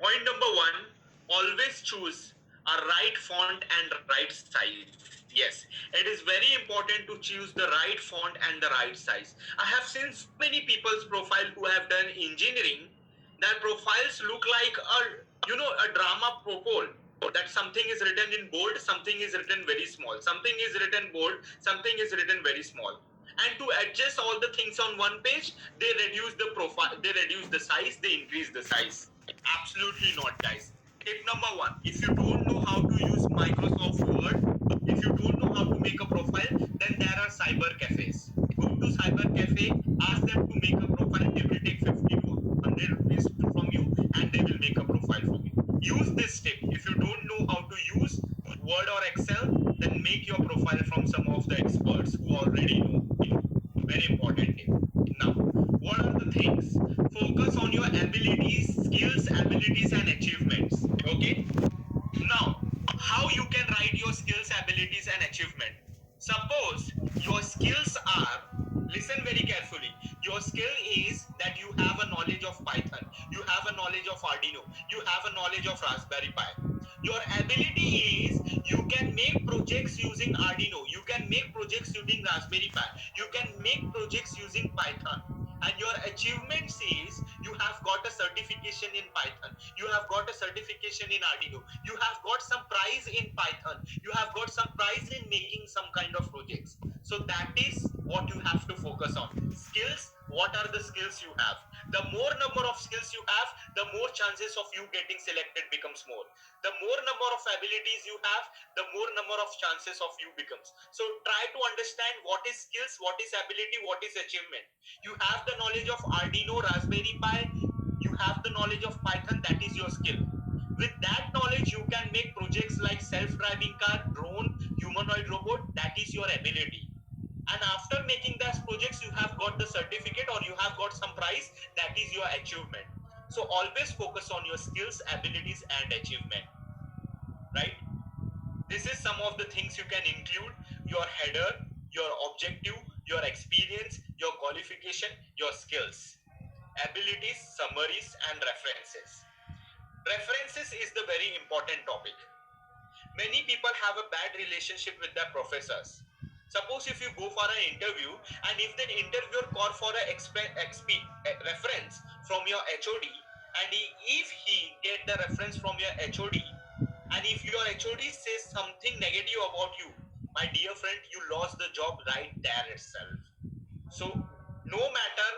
Point number one, always choose a right font and right size. Yes, it is very important to choose the right font and the right size. I have seen so many people's profile who have done engineering. Their profiles look like a drama propol. That something is written in bold, something is written very small, something is written bold, something is written very small. And to adjust all the things on one page, they reduce the profile, they reduce the size, they increase the size. Absolutely not, guys. Tip number one, if you don't know how to use Microsoft Word, if you don't know how to make a profile, then there are cyber cafes. Go to cyber cafe, ask them to make a profile. They will take 50 to 100 rupees from you and they will make a profile from you. Use this tip. If you don't know how to use Word or Excel, then make your profile from some of the experts who already know it. Very important tip. Now, what are the things? Focus on your abilities, skills, abilities, and achievements. Okay? Now, how you can write your skills, abilities, and achievement? Suppose your skills are, listen very carefully. Your skill is that you have a knowledge of Python, you have a knowledge of Arduino, you have a knowledge of Raspberry Pi. Your ability is you can make projects using Arduino, you can make projects using Raspberry Pi, you can make projects using Python. And your achievements is you have got a certification in Python, you have got a certification in Arduino, you have got some prize in Python, you have got some prize in making some kind of projects. So that is what you have to focus on. Skills, what are the skills you have? The more number of skills you have, the more chances of you getting selected becomes more. The more number of abilities you have, the more number of chances of you becomes. So try to understand what is skills, what is ability, what is achievement. You have the knowledge of Arduino, Raspberry Pi, you have the knowledge of Python, that is your skill. With that knowledge, you can make projects like self-driving car, drone, humanoid robot, that is your ability. And after making those projects, you have got the certificate or you have got some prize, that is your achievement. So always focus on your skills, abilities, and achievement, right? This is some of the things you can include: your header, your objective, your experience, your qualification, your skills, abilities, summaries, and references. References is the very important topic. Many people have a bad relationship with their professors. Suppose if you go for an interview and if the interviewer call for a reference from your HOD, and if he get the reference from your HOD, and if your HOD says something negative about you, my dear friend, you lost the job right there itself. So no matter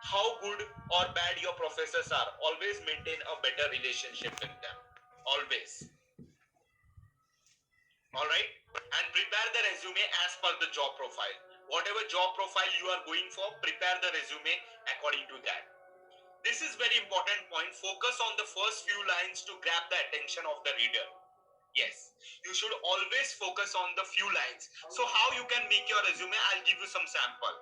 how good or bad your professors are, always maintain a better relationship with them. Always. All right, and prepare the resume as per the job profile. Whatever job profile you are going for, prepare the resume according to that. This is very important point. Focus on the first few lines to grab the attention of the reader. Yes, you should always focus on the few lines. So how you can make your resume, I'll give you some sample.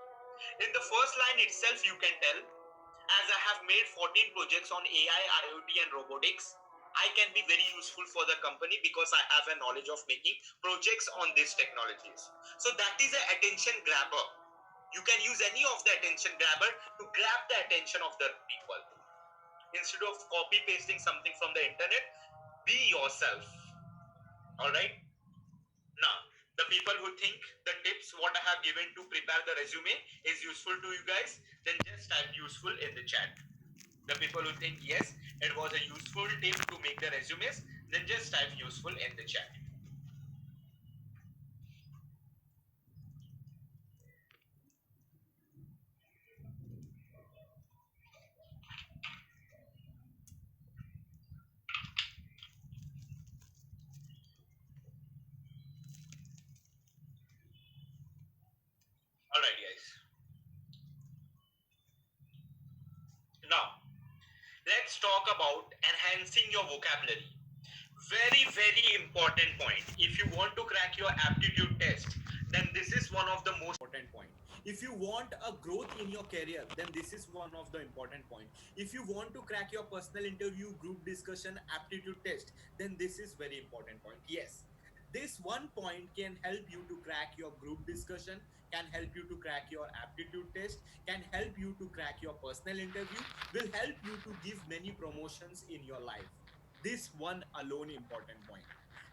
In the first line itself, you can tell, as I have made 14 projects on AI, IoT, and robotics, I can be very useful for the company because I have a knowledge of making projects on these technologies. So that is an attention grabber. You can use any of the attention grabber to grab the attention of the people. Instead of copy pasting something from the internet, be yourself. All right. Now, the people who think the tips what I have given to prepare the resume is useful to you guys, then just type useful in the chat. The people who think yes, it was a useful tip to make the resumes, then just type useful in the chat. All right, guys. Now, let's talk about enhancing your vocabulary. Very, very important point. If you want to crack your aptitude test, then this is one of the most important point. If you want a growth in your career, then this is one of the important point. If you want to crack your personal interview, group discussion, aptitude test, then this is very important point. Yes, This one point can help you to crack your group discussion, can help you to crack your aptitude test, can help you to crack your personal interview, will help you to give many promotions in your life. This one alone important point.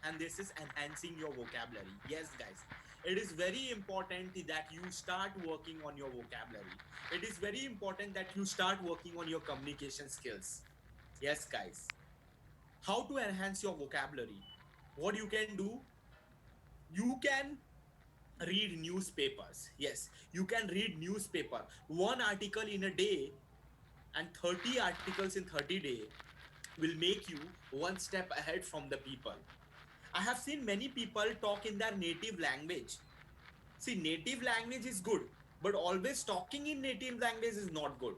And this is enhancing your vocabulary. Yes, guys. It is very important that you start working on your vocabulary. It is very important that you start working on your communication skills. Yes, guys. How to enhance your vocabulary? What you can do, you can read newspapers. Yes, you can read newspaper, one article in a day, and 30 articles in 30 days will make you one step ahead from the people. I have seen many people talk in their native language. See, native language is good, but always talking in native language is not good,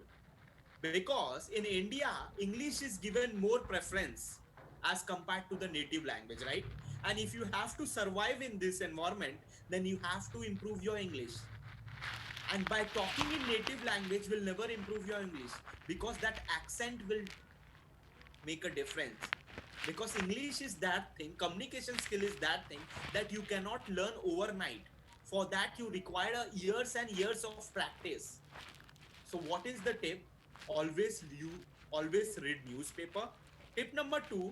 because in India English is given more preference as compared to the native language, right? And if you have to survive in this environment, then you have to improve your English. And by talking in native language will never improve your English, because that accent will make a difference. Because English is that thing, communication skill is that thing that you cannot learn overnight. For that you require years and years of practice. So what is the tip? Always read newspaper. Tip number 2,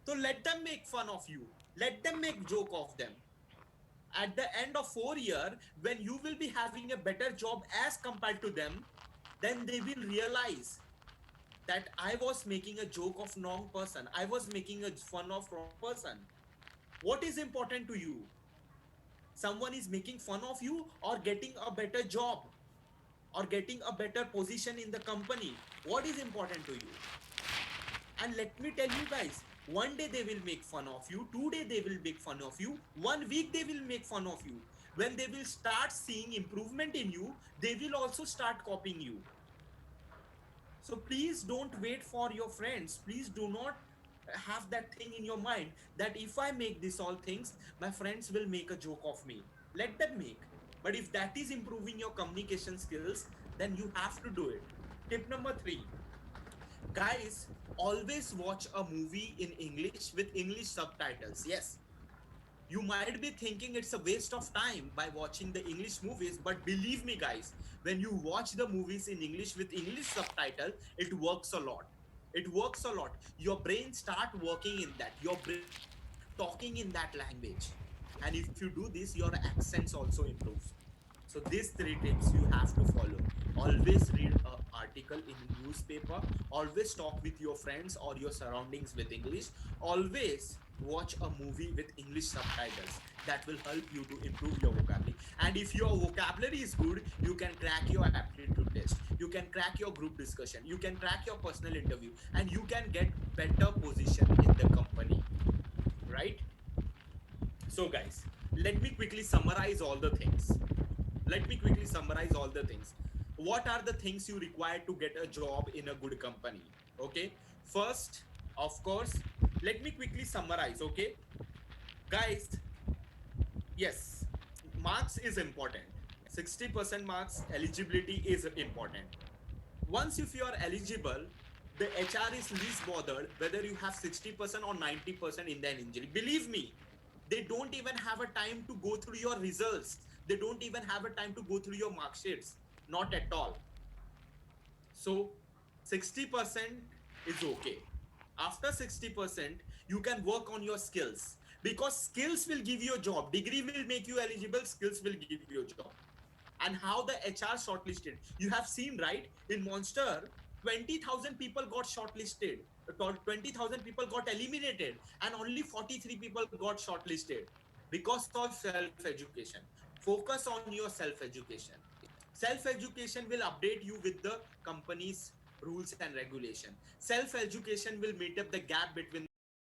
so let them make fun of you. Let them make joke of them. At the end of 4 year, when you will be having a better job as compared to them, then they will realize that I was making a joke of wrong person. I was making a fun of wrong person. What is important to you? Someone is making fun of you or getting a better job or getting a better position in the company? What is important to you? And let me tell you guys, one day they will make fun of you, 2 day they will make fun of you, 1 week they will make fun of you. When they will start seeing improvement in you, they will also start copying you. So please don't wait for your friends. Please do not have that thing in your mind that if I make this all things, my friends will make a joke of me. Let them make. But if that is improving your communication skills, then you have to do it. Tip number 3, guys, always watch a movie in English with English subtitles. Yes, you might be thinking it's a waste of time by watching the English movies, but believe me, guys, when you watch the movies in English with English subtitle, it works a lot. It works a lot. Your brain start working in that. Your brain start talking in that language. And if you do this, your accents also improves. So these 3 tips you have to follow. Always read an article in a newspaper. Always talk with your friends or your surroundings with English. Always watch a movie with English subtitles. That will help you to improve your vocabulary. And if your vocabulary is good, you can crack your aptitude test. You can crack your group discussion. You can crack your personal interview, and you can get better position in the company. Right? So, guys, let me quickly summarize all the things. Let me quickly summarize all the things. What are the things you require to get a job in a good company? Okay. First, of course, let me quickly summarize. Okay. Guys, yes, marks is important. 60% marks eligibility is important. Once if you are eligible, the HR is least bothered whether you have 60% or 90% in the injury. Believe me, they don't even have a time to go through your results. They don't even have a time to go through your mark sheets. Not at all. So 60% is okay. After 60%, you can work on your skills, because skills will give you a job. Degree will make you eligible, skills will give you a job. And how the HR shortlisted. You have seen, right? In Monster, 20,000 people got shortlisted. 20,000 people got eliminated, and only 43 people got shortlisted because of self education. Focus on your self education. Self education will update you with the company's rules and regulation. Self education will meet up the gap between